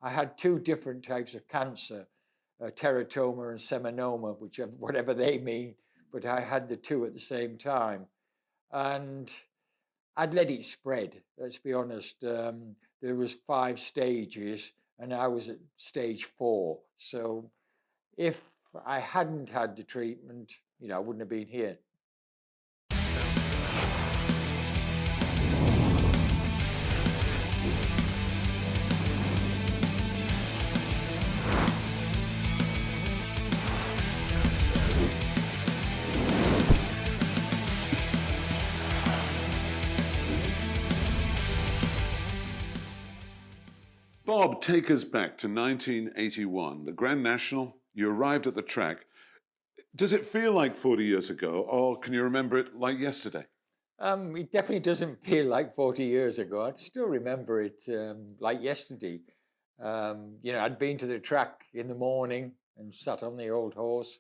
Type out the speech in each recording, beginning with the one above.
I had two different types of cancer, teratoma and seminoma, whatever they mean, but I had the two at the same time. And I'd let it spread, let's be honest. There was 5 stages, and I was at stage 4. So if I hadn't had the treatment, I wouldn't have been here. Bob, take us back to 1981, the Grand National. You arrived at the track. Does it feel like 40 years ago, or can you remember it like yesterday? It definitely doesn't feel like 40 years ago. I still remember it like yesterday. I'd been to the track in the morning and sat on the old horse.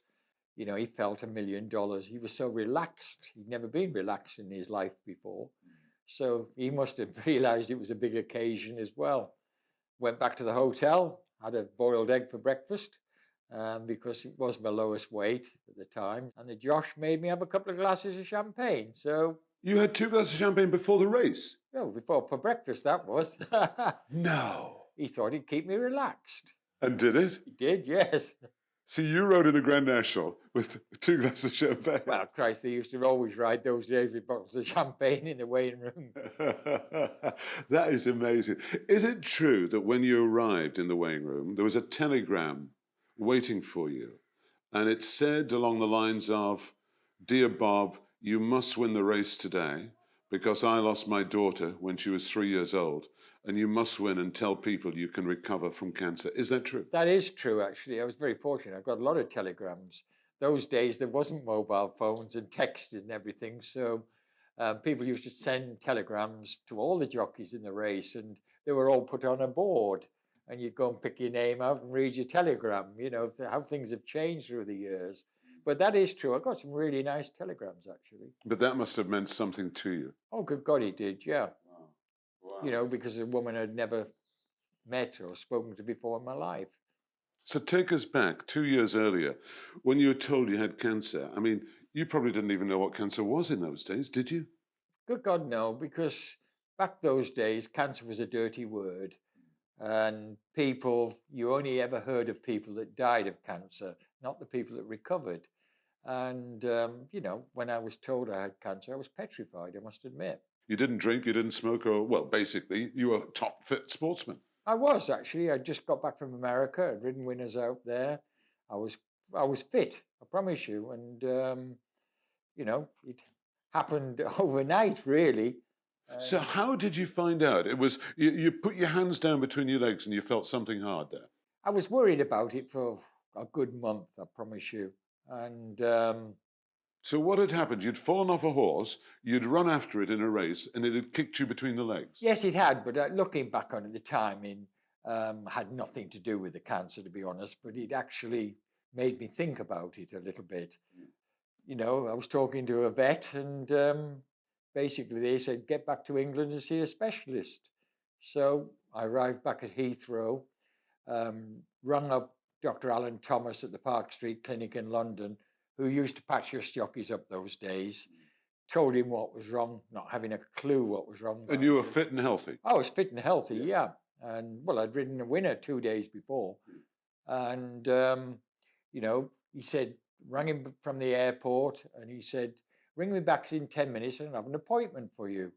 He felt $1 million. He was so relaxed. He'd never been relaxed in his life before. So he must have realized it was a big occasion as well. Went back to the hotel, had a boiled egg for breakfast because it was my lowest weight at the time. And the Josh made me have a couple of glasses of champagne. So you had 2 glasses of champagne before the race? No, for breakfast, that was. No. He thought he'd keep me relaxed. And did it? He did, yes. So you rode in the Grand National with 2 glasses of champagne? Well, Christ, they used to always ride those days with bottles of champagne in the weighing room. That is amazing. Is it true that when you arrived in the weighing room, there was a telegram waiting for you, and it said along the lines of, "Dear Bob, you must win the race today because I lost my daughter when she was 3 years old, and you must win and tell people you can recover from cancer." Is that true? That is true, actually. I was very fortunate. I got a lot of telegrams. Those days, there wasn't mobile phones and text and everything, so people used to send telegrams to all the jockeys in the race, and they were all put on a board, and you'd go and pick your name out and read your telegram, how things have changed through the years. But that is true. I got some really nice telegrams, actually. But that must have meant something to you. Oh, good God, it did, yeah. Wow. Because a woman I'd never met or spoken to before in my life. So take us back 2 years earlier, when you were told you had cancer. I mean, you probably didn't even know what cancer was in those days, did you? Good God, no, because back those days, cancer was a dirty word. And you only ever heard of people that died of cancer, not the people that recovered. And, when I was told I had cancer, I was petrified, I must admit. You didn't drink, you didn't smoke, or, well, basically, you were a top fit sportsman. I was, actually. I just got back from America. I'd ridden winners out there. I was fit, I promise you. And, it happened overnight, really. So how did you find out? It was, you put your hands down between your legs and you felt something hard there. I was worried about it for a good month, I promise you. And so what had happened? You'd fallen off a horse, you'd run after it in a race, and it had kicked you between the legs. Yes, it had, but looking back on it, the timing had nothing to do with the cancer, to be honest, but it actually made me think about it a little bit. I was talking to a vet, and basically they said, get back to England and see a specialist. So I arrived back at Heathrow, rung up Dr. Alan Thomas at the Park Street Clinic in London, who used to patch us jockeys up those days, told him what was wrong, not having a clue what was wrong. And you were fit and healthy? I was fit and healthy, yeah. And, well, I'd ridden a winner 2 days before. And, he said, rang him from the airport, and he said, ring me back in 10 minutes and I have an appointment for you.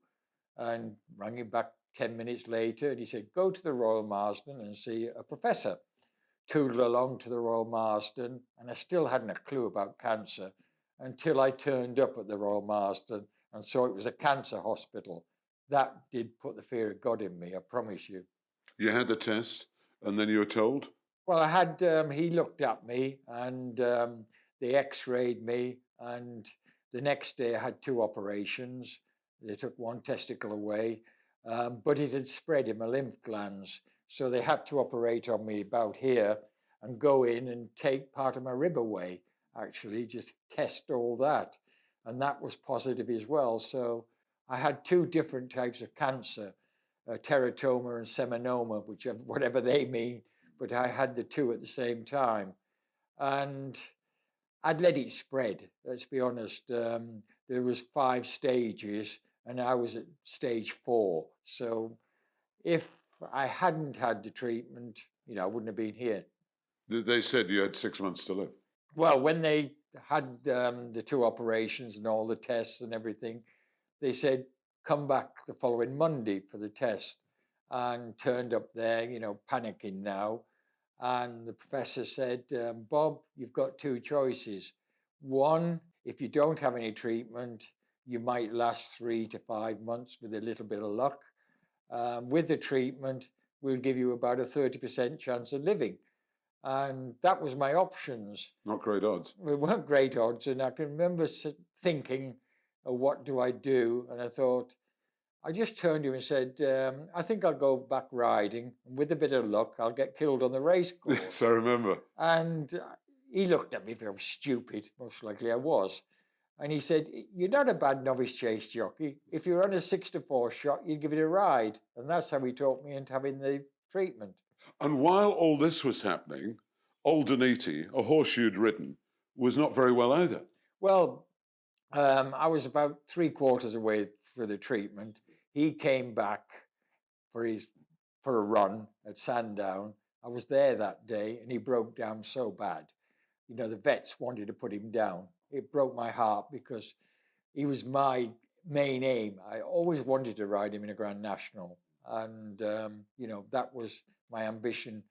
And rang him back 10 minutes later, and he said, go to the Royal Marsden and see a professor. Tootled along to the Royal Marsden, and I still hadn't a clue about cancer until I turned up at the Royal Marsden and saw it was a cancer hospital. That did put the fear of God in me, I promise you. You had the test, and then you were told? Well, I had, he looked at me, and they x-rayed me, and the next day I had 2 operations. They took 1 testicle away, but it had spread in my lymph glands. So they had to operate on me about here and go in and take part of my rib away, actually, just test all that. And that was positive as well. So I had 2 different types of cancer, teratoma and seminoma, whatever they mean, but I had the two at the same time. And I'd let it spread, let's be honest. There was 5 stages and I was at stage 4. So if I hadn't had the treatment, I wouldn't have been here. They said you had 6 months to live. Well, when they had the 2 operations and all the tests and everything, they said, come back the following Monday for the test. And turned up there, panicking now. And the professor said, Bob, you've got 2 choices. One, if you don't have any treatment, you might last 3 to 5 months with a little bit of luck. With the treatment, we'll give you about a 30% chance of living. And that was my options. Not great odds. It weren't great odds. And I can remember thinking, what do I do? And I thought, I just turned to him and said, I think I'll go back riding. And with a bit of luck, I'll get killed on the race course. Yes, I remember. And he looked at me very stupid, most likely I was. And he said, you're not a bad novice chase jockey. If you're on a 6 to 4 shot, you'd give it a ride. And that's how he talked me into having the treatment. And while all this was happening, Aldaniti, a horse you'd ridden, was not very well either. Well, I was about 3/4 away through the treatment. He came back for a run at Sandown. I was there that day and he broke down so bad. The vets wanted to put him down. It broke my heart because he was my main aim. I always wanted to ride him in a Grand National. And, that was my ambition.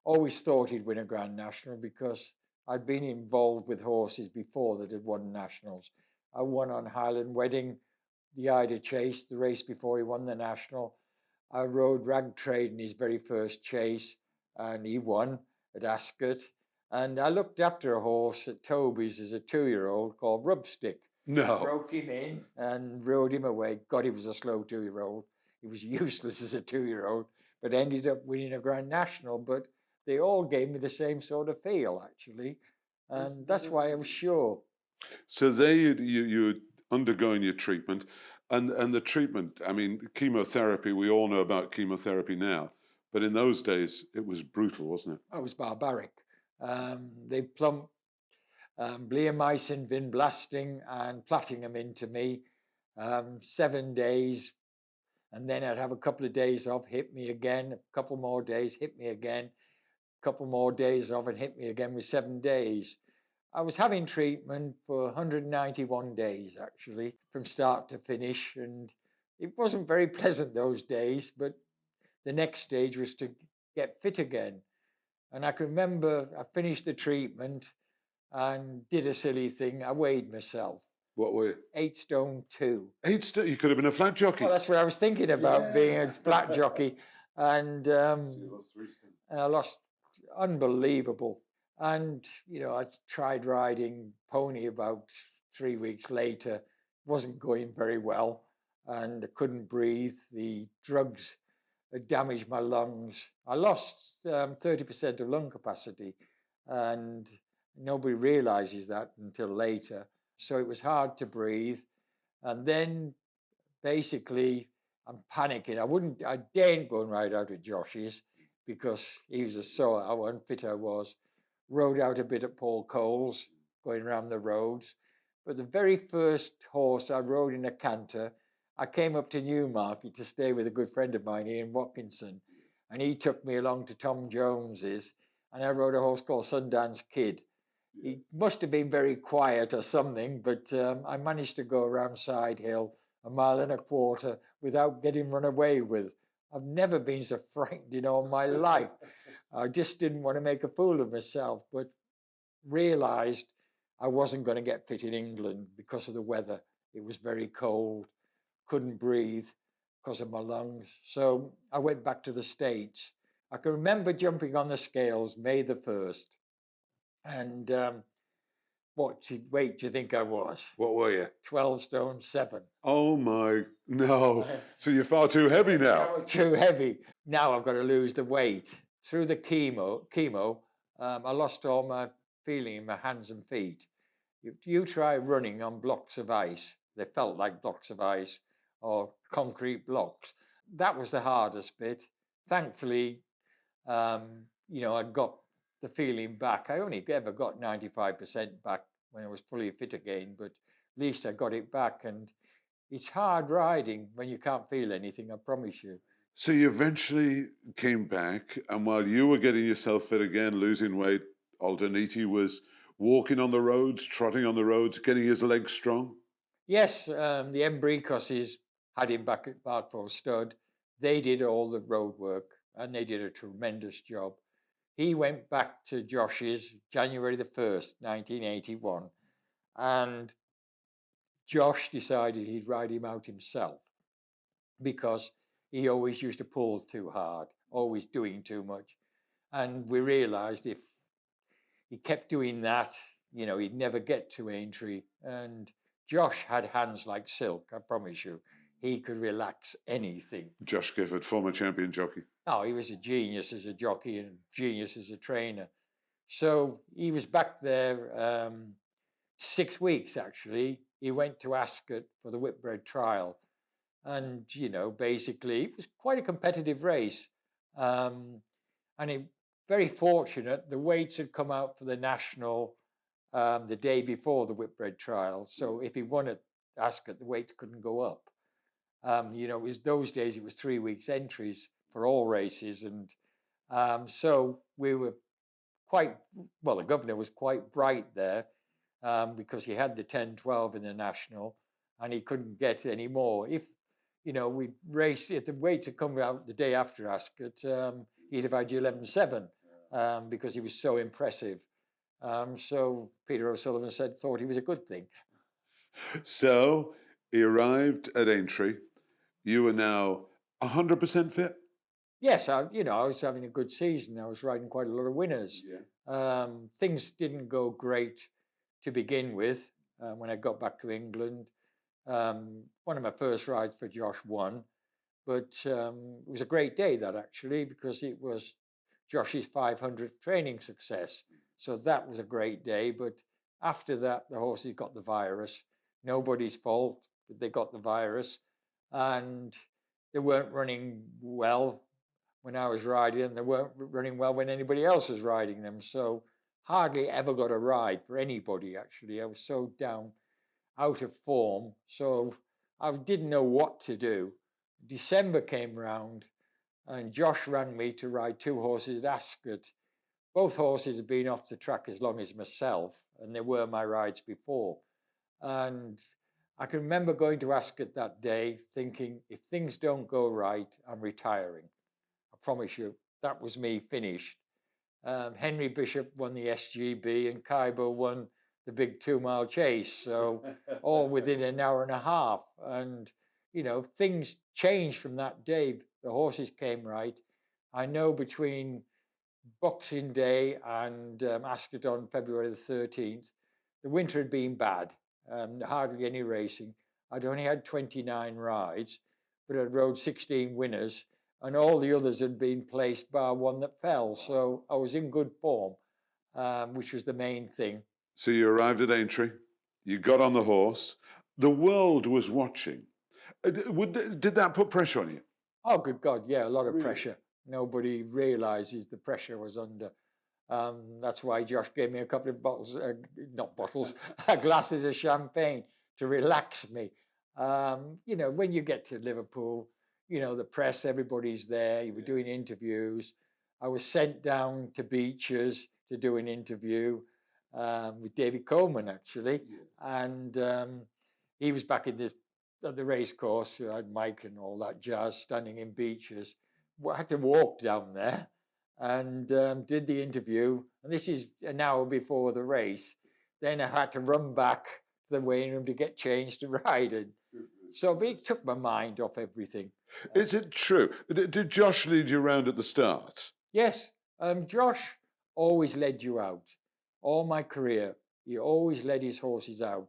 Always thought he'd win a Grand National because I'd been involved with horses before that had won nationals. I won on Highland Wedding, the Ida Chase, the race before he won the national. I rode Rag Trade in his very first chase and he won at Ascot. And I looked after a horse at Toby's as a 2-year-old called Rubstick. No. Broke him in and rode him away. God, he was a slow 2-year-old. He was useless as a 2-year-old, but ended up winning a Grand National. But they all gave me the same sort of feel, actually. And that's why I was sure. So there you're undergoing your treatment. And the treatment, I mean, chemotherapy, we all know about chemotherapy now. But in those days, it was brutal, wasn't it? It was barbaric. They plumped bleomycin, vinblasting and platinum into me. 7 days. And then I'd have a couple of days off, hit me again, a couple more days, hit me again, a couple more days off and hit me again with 7 days. I was having treatment for 191 days, actually, from start to finish. And it wasn't very pleasant those days, but the next stage was to get fit again. And I can remember I finished the treatment and did a silly thing. I weighed myself. What were you? 8 stone 2. 8 stone? You could have been a flat jockey. Well, that's what I was thinking about, being a flat jockey. And So you lost 3 stone. I lost, unbelievable. And, I tried riding pony about 3 weeks later. Wasn't going very well and I couldn't breathe. The drugs had damaged my lungs. I lost 30% of lung capacity and nobody realizes that until later. So it was hard to breathe. And then basically I'm panicking. I daren't go and ride out at Josh's because he was how unfit I was. Rode out a bit at Paul Cole's, going around the roads. But the very first horse I rode in a canter, I came up to Newmarket to stay with a good friend of mine, Ian Watkinson. And he took me along to Tom Jones's and I rode a horse called Sundance Kid. He must have been very quiet or something, but I managed to go around Side Hill 1.25 miles without getting run away with. I've never been so frightened in all my life. I just didn't want to make a fool of myself, but realised I wasn't going to get fit in England because of the weather. It was very cold, couldn't breathe because of my lungs. So I went back to the States. I can remember jumping on the scales May the 1st. And what weight do you think I was? What were you? 12 stone 7. Oh my, no. So you're far too heavy now. Too heavy. Now I've got to lose the weight. Through the chemo, I lost all my feeling in my hands and feet. If you try running on blocks of ice, they felt like blocks of ice or concrete blocks. that was the hardest bit. Thankfully, I got the feeling back. I only ever got 95% back when I was fully fit again, but at least I got it back. And it's hard riding when you can't feel anything, I promise you. So you eventually came back, and while you were getting yourself fit again, losing weight, Aldaniti was walking on the roads, trotting on the roads, getting his legs strong. Yes, the Embrecosses had him back at Barkville Stud. They did all the road work and they did a tremendous job. He went back to Josh's January the 1st, 1981, and Josh decided he'd ride him out himself because he always used to pull too hard, always doing too much. And we realized if he kept doing that, he'd never get to Aintree. And Josh had hands like silk, I promise you. He could relax anything. Josh Gifford, former champion jockey. Oh, he was a genius as a jockey and a genius as a trainer. So he was back there 6 weeks, actually. He went to Ascot for the Whitbread trial. And, basically, it was quite a competitive race. And he very fortunate, the weights had come out for the national the day before the Whitbread trial. So if he won at Ascot, the weights couldn't go up. It was those days, it was 3 weeks entries for all races. And so we were the governor was quite bright there because he had the 10-12 in the national and he couldn't get any more. If we'd raced, if the weights had come out the day after Ascot, he'd have had 11-7 because he was so impressive. So Peter O'Sullivan thought he was a good thing. So he arrived at Aintree. You were now 100% fit? Yes, I was having a good season. I was riding quite a lot of winners. Yeah. Things didn't go great to begin with when I got back to England. One of my first rides for Josh won, but it was a great day that actually because it was Josh's 500th training success. So that was a great day. But after that, the horses got the virus. Nobody's fault, but they got the virus, and they weren't running well when I was riding them. They weren't running well when anybody else was riding them. So hardly ever got a ride for anybody, actually. I was so down, out of form. So I didn't know what to do. December came round and Josh rang me to ride 2 horses at Ascot. Both horses had been off the track as long as myself, and they were my rides before. And I can remember going to Ascot that day thinking, if things don't go right, I'm retiring. I promise you, that was me finished. Henry Bishop won the SGB and Kaibo won the big 2-mile chase. So all within an hour and a half. And, things changed from that day. The horses came right. I know between Boxing Day and Ascot on February the 13th, the winter had been bad, hardly any racing. I'd only had 29 rides, but I'd rode 16 winners, and all the others had been placed bar one that fell. So I was in good form, which was the main thing. So you arrived at Aintree, you got on the horse, the world was watching. Did that put pressure on you? Oh, good God, yeah, a lot of Really? pressure. Nobody realises the pressure I was under. That's why Josh gave me a couple of bottles, not bottles, glasses of champagne to relax me. When you get to Liverpool, the press, everybody's there. You were doing interviews. I was sent down to Beaches to do an interview with David Coleman, actually. And he was back at the race course. I had Mike and all that jazz standing in Beaches. I had to walk down there and did the interview. And this is an hour before the race. Then I had to run back to the waiting room to get changed to ride. And so it took my mind off everything. Is it true? Did Josh lead you around at the start? Yes, Josh always led you out. All my career, he always led his horses out,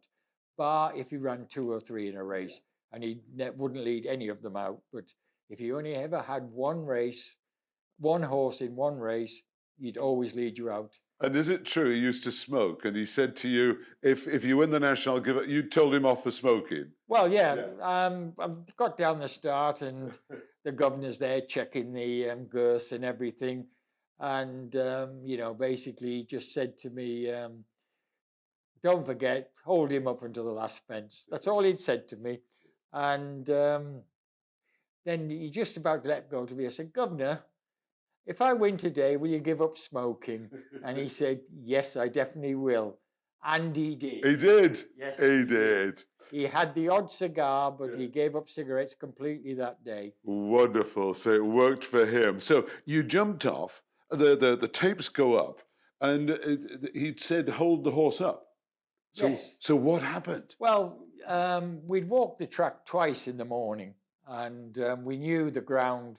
bar if he ran 2 or 3 in a race. And he wouldn't lead any of them out. But if he only ever had one horse in one race, he'd always lead you out. And is it true he used to smoke? And he said to you, if you win the national, I'll give it. You told him off for smoking. Well, yeah. I got down the start, and the governor's there checking the girths and everything. And, basically he just said to me, don't forget, hold him up until the last fence. That's all he'd said to me. And then he just about let go to me. I said, Governor, if I win today, will you give up smoking? And he said, yes, I definitely will. And he did. He did. Yes, he did. He had the odd cigar, but he gave up cigarettes completely that day. Wonderful. So it worked for him. So you jumped off, the tapes go up, and he'd said, hold the horse up. So, Yes. So what happened? Well, we'd walked the track twice in the morning, and we knew the ground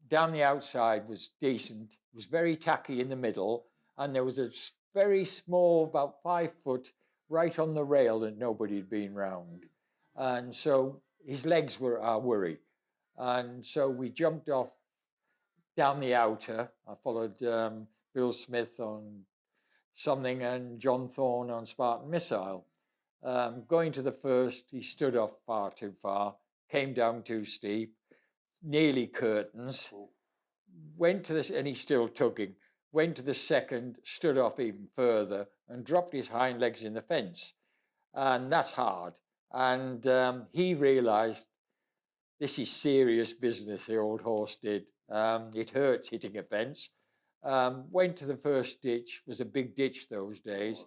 down the outside was decent. It was very tacky in the middle, and there was a very small, about 5 foot, right on the rail that nobody had been round. And so his legs were our worry. And so we jumped off down the outer. I followed Bill Smith on something and John Thorne on Spartan Missile. Going to the first, he stood off far too far, came down too steep, nearly curtains. Went to this, and he's still tugging. Went to the second, stood off even further, and dropped his hind legs in the fence. And that's hard. And he realised this is serious business, the old horse did. It hurts hitting a fence. Went to the first ditch, was a big ditch those days,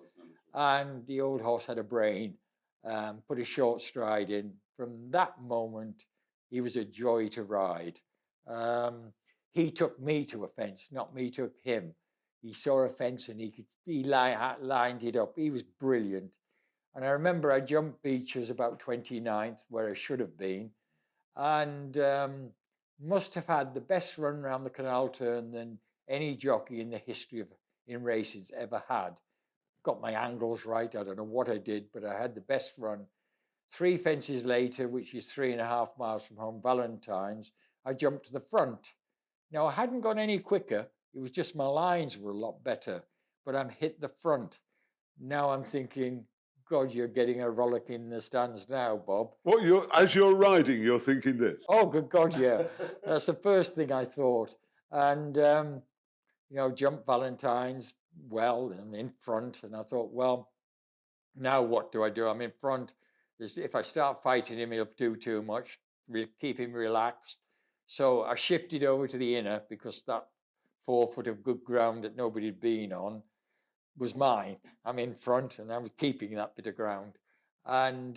and the old horse had a brain, put a short stride in. From that moment, he was a joy to ride. He took me to a fence, not me took him. He saw a fence and he lined it up. He was brilliant. And I remember I jumped Beechers about 29th, where I should have been, and must have had the best run around the canal turn than any jockey in the history of in races ever had. Got my angles right. I don't know what I did, but I had the best run. 3 fences later, which is 3.5 miles from home, Valentine's, I jumped to the front. Now, I hadn't gone any quicker. It was just my lines were a lot better, but I'm hit the front. Now I'm thinking, God, you're getting a rollick in the stands now, Bob. What as you're riding, you're thinking this? Oh, good God, yeah. That's the first thing I thought. And, jumped Valentine's well and in front. And I thought, well, now what do I do? I'm in front. If I start fighting him, he'll do too much. Keep him relaxed. So I shifted over to the inner because that 4 foot of good ground that nobody had been on was mine. I'm in front and I was keeping that bit of ground. And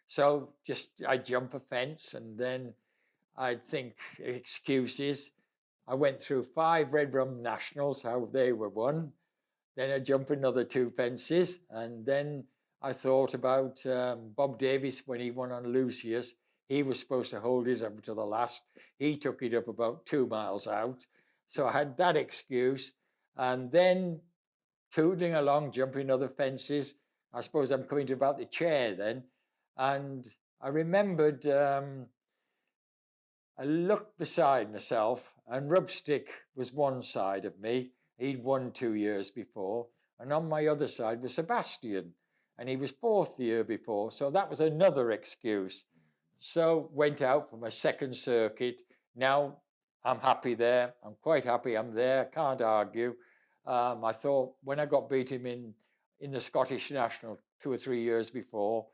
so I jump a fence and then I'd think excuses. I went through 5 Red Rum Nationals, how they were won. Then I jump another 2 fences. And then I thought about Bob Davis when he won on Lucius. He was supposed to hold his up to the last. He took it up about 2 miles out. So I had that excuse. And then tootling along, jumping other fences. I suppose I'm coming to about the chair then. And I remembered I looked beside myself, and Rubstick was one side of me. He'd won 2 years before. And on my other side was Sebastian, and he was 4th the year before. So that was another excuse. So went out for my second circuit. Now I'm happy there. I'm quite happy I'm there. Can't argue. I thought when I got beat him in the Scottish National 2 or 3 years before,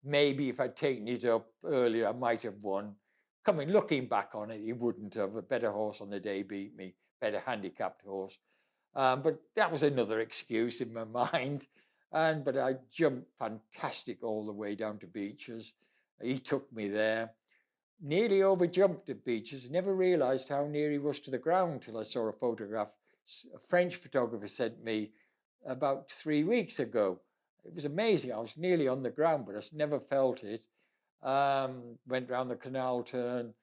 maybe if I'd taken it up earlier, I might have won. Looking back on it, he wouldn't have. A better horse on the day beat me, better handicapped horse. But that was another excuse in my mind. But I jumped fantastic all the way down to Beechers. He took me there. Nearly overjumped at Beechers. Never realised how near he was to the ground till I saw a photograph a French photographer sent me about 3 weeks ago. It was amazing. I was nearly on the ground, but I never felt it. Went round the canal turn,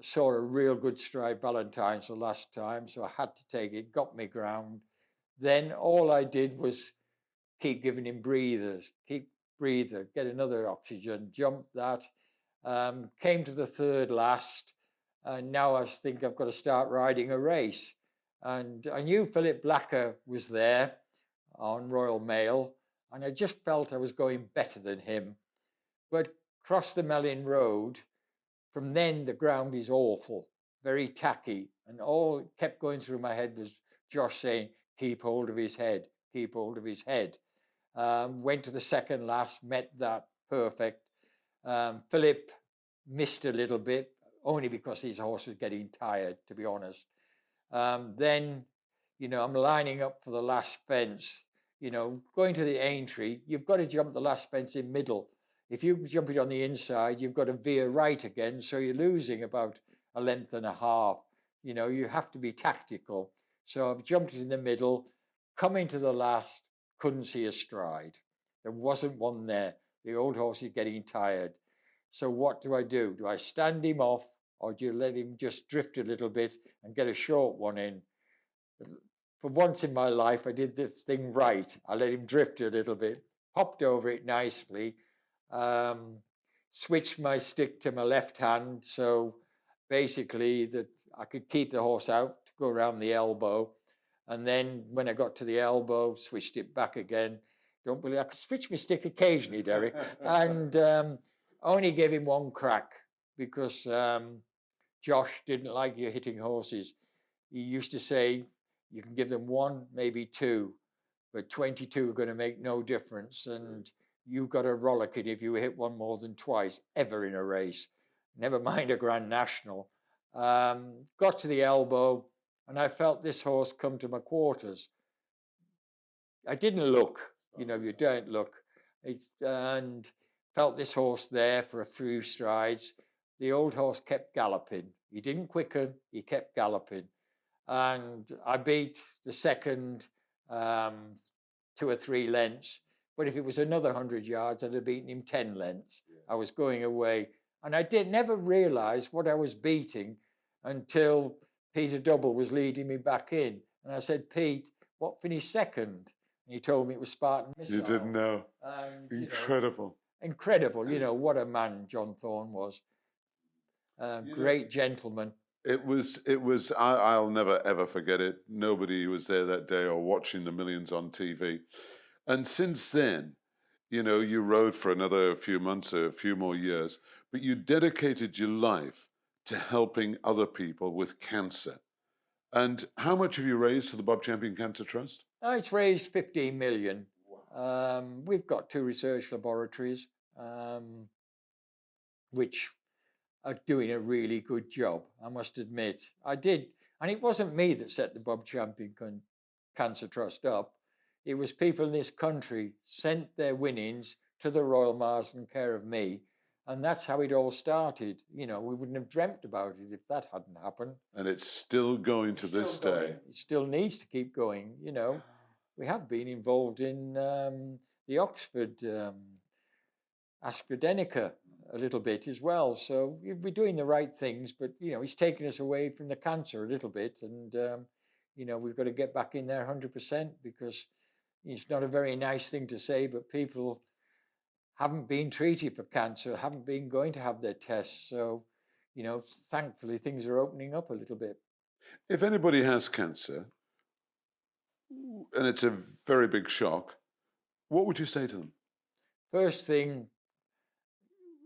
saw a real good stride Valentine's the last time, so I had to take it, got me ground. Then all I did was keep giving him breathers, keep breather, get another oxygen, jump that. Came to the third last, and now I think I've got to start riding a race. And I knew Philip Blacker was there on Royal Mail, and I just felt I was going better than him. But crossed the Melling Road from then the ground is awful, very tacky, and all kept going through my head was Josh saying, "Keep hold of his head, keep hold of his head." Went to the second last, met that perfect. Philip missed a little bit, only because his horse was getting tired, to be honest. Then, I'm lining up for the last fence. Going to the Aintree, you've got to jump the last fence in middle. If you jump it on the inside, you've got to veer right again, so you're losing about a length and a half. You have to be tactical. So I've jumped it in the middle, coming to the last, couldn't see a stride. There wasn't one there. The old horse is getting tired. So what do? Do I stand him off, or do you let him just drift a little bit and get a short one in? For once in my life, I did this thing right. I let him drift a little bit, hopped over it nicely, um, switched my stick to my left hand, so basically that I could keep the horse out to go around the elbow. And then when I got to the elbow, switched it back again. Don't believe I could switch my stick occasionally, Derek, and only gave him one crack because Josh didn't like you hitting horses. He used to say you can give them one, maybe two, but 22 are going to make no difference. And you've got a rollicking if you hit one more than twice ever in a race, never mind a Grand National. Got to the elbow, and I felt this horse come to my quarters. I didn't look, you don't look. And felt this horse there for a few strides. The old horse kept galloping. He didn't quicken, he kept galloping. And I beat the second 2 or 3 lengths. But if it was another 100 yards, I'd have beaten him 10 lengths. I was going away. And I never realised what I was beating until Peter Double was leading me back in. And I said, "Pete, what finished second?" And he told me it was Spartan Missile. You didn't know. And, Incredible. Incredible. What a man John Thorne was. Great gentleman. It was, I'll never ever forget it. Nobody was there that day or watching the millions on TV. And since then, you rode for another few months, a few more years, but you dedicated your life to helping other people with cancer. And how much have you raised for the Bob Champion Cancer Trust? It's raised 15 million. We've got 2 research laboratories, which are doing a really good job, I must admit. I did, and it wasn't me that set the Bob Champion Cancer Trust up. It was people in this country sent their winnings to the Royal Marsden care of me, and that's how it all started. We wouldn't have dreamt about it if that hadn't happened. And it's still going to this day. It still needs to keep going. We have been involved in the Oxford AstraZeneca a little bit as well. So we're doing the right things, but he's taken us away from the cancer a little bit, and we've got to get back in there 100% because it's not a very nice thing to say, but people haven't been treated for cancer, haven't been going to have their tests. So, thankfully things are opening up a little bit. If anybody has cancer, and it's a very big shock, what would you say to them? First thing,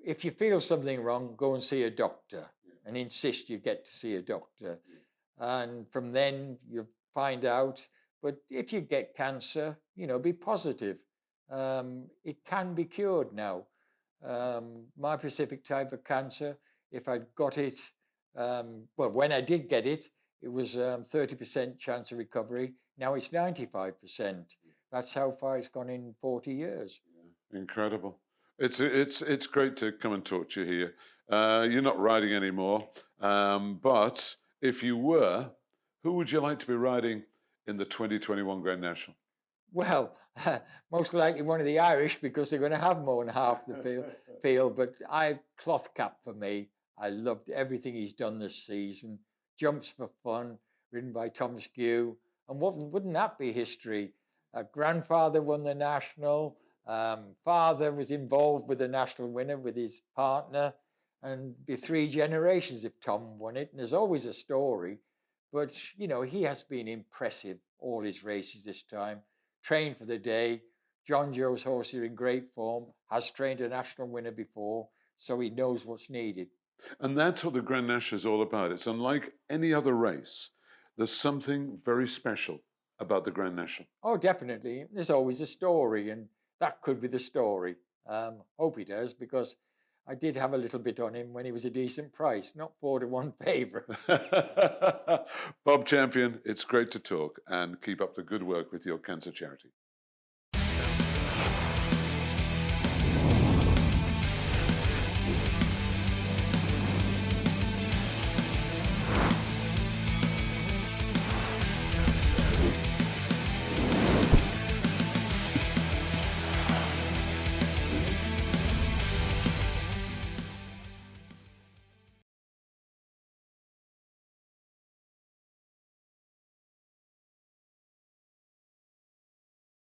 if you feel something wrong, go and see a doctor and insist you get to see a doctor. And from then you find out. But if you get cancer, be positive. It can be cured now. My specific type of cancer, if I'd got it, when I did get it, it was 30% chance of recovery. Now it's 95%. That's how far it's gone in 40 years. Incredible. It's great to come and talk to you here. You're not riding anymore, but if you were, who would you like to be riding in the 2021 Grand National? Well, most likely one of the Irish, because they're going to have more than half the field. But cloth cap for me. I loved everything he's done this season. Jumps for fun, ridden by Tom Skew. And wouldn't that be history? Grandfather won the National. Father was involved with the national winner with his partner, and be 3 generations if Tom won it. And there's always a story, but he has been impressive all his races this time. Trained for the day. John Joe's horse is in great form. Has trained a national winner before, so he knows what's needed. And that's what the Grand National is all about. It's unlike any other race. There's something very special about the Grand National. Oh, definitely. There's always a story, and that could be the story. Hope he does, because I did have a little bit on him when he was a decent price, not 4-1 favourite. Bob Champion, it's great to talk, and keep up the good work with your cancer charity.